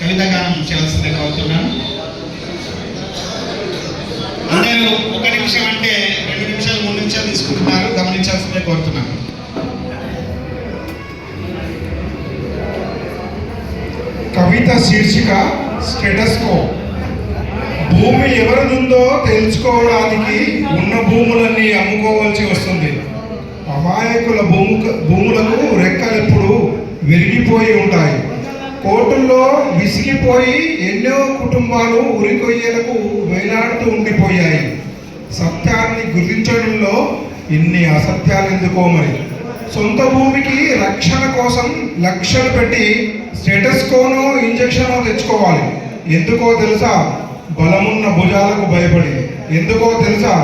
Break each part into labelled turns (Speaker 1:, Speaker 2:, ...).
Speaker 1: కవిత గానం చేయాల్సిందే కోరుతున్నాను. అందరూ 1 నిమిషం అంటే 2 నిమిషాలు 3 నిమిషాలు తీసుకుంటున్నారు, గమనించాల్సిందే కోరుతున్నాను.
Speaker 2: కవిత శీర్షిక స్టేటస్ కో. భూమి ఎవరిదుందో తెలుసుకోవడానికి ఉన్న భూములన్నీ అమ్ముకోవాల్సి వస్తుంది. అమాయకుల భూములకు రెక్కలెప్పుడు విరిగిపోయి ఉంటాయి. కోర్టుల్లో విసిగిపోయి ఎన్నో కుటుంబాలు ఉరికొయ్యలకు వేలాడుతూ ఉండిపోయాయి. సత్యాన్ని గుర్తించడంలో ఇన్ని అసత్యాలు ఎందుకో మరి. సొంత భూమికి రక్షణ కోసం లక్షలు పెట్టి స్టేటస్ కోనో ఇంజక్షనో తెచ్చుకోవాలి. ఎందుకో తెలుసా? బలమున్న భుజాలకు భయపడి. ఎందుకో తెలుసా?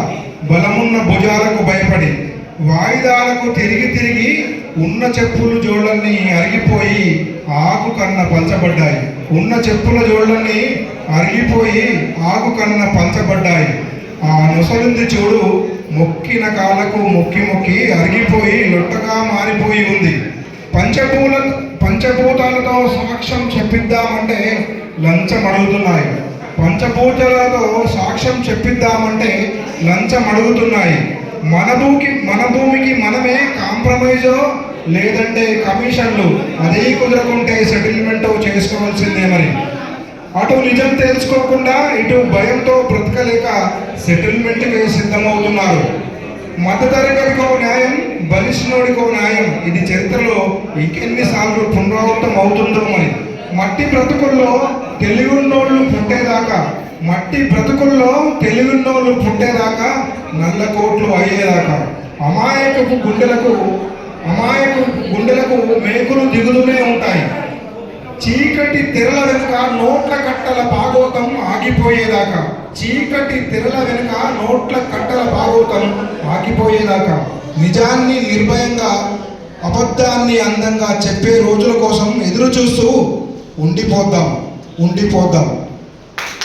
Speaker 2: బలమున్న భుజాలకు భయపడి. వాయిదాలకు తిరిగి తిరిగి ఉన్న చెప్పులు జోళ్ళన్నీ అరిగిపోయి ఆకు కన్న పంచబడ్డాయి. ఉన్న చెప్పుల జోళ్ళన్నీ అరిగిపోయి ఆకు కన్న పంచబడ్డాయి. ఆ నొసలుంది చూడు, మొక్కిన కాళ్ళకు మొక్కి మొక్కి అరిగిపోయి లొట్టగా మారిపోయి ఉంది. పంచభూతాలతో సాక్ష్యం చెప్పిద్దామంటే లంచం అడుగుతున్నాయి. పంచభూతాలతో సాక్ష్యం చెప్పిద్దామంటే లంచం అడుగుతున్నాయి. మన భూమికి మనమే కాంప్రమైజో లేదంటే కమిషన్లు, అదే కుదరకుంటే సెటిల్మెంట్ చేసుకోవాల్సిందే మరి. అటు నిజం తెలుసుకోకుండా ఇటు భయంతో బ్రతకలేక సెటిల్మెంట్కి సిద్ధమవుతున్నారు. మధ్యతరగతికో న్యాయం, బలిష్ఠుడికో న్యాయం. ఇది చరిత్రలో ఇంకెన్నిసార్లు పునరావృతం అవుతుందో మరి. మట్టి బ్రతుకుల్లో తెలివిన్నోళ్ళు పుట్టేదాకా నల్ల కోట్లు అయ్యేదాకా అమాయకు గుండెలకు మేకులు దిగుతూనే ఉంటాయి. చీకటి తెరల వెనుక నోట్ల కట్టల భాగోతం ఆగిపోయేదాకా. నిజాన్ని నిర్భయంగా, అబద్ధాన్ని అందంగా చెప్పే రోజుల కోసం ఎదురు చూస్తూ ఉండిపోద్దాం.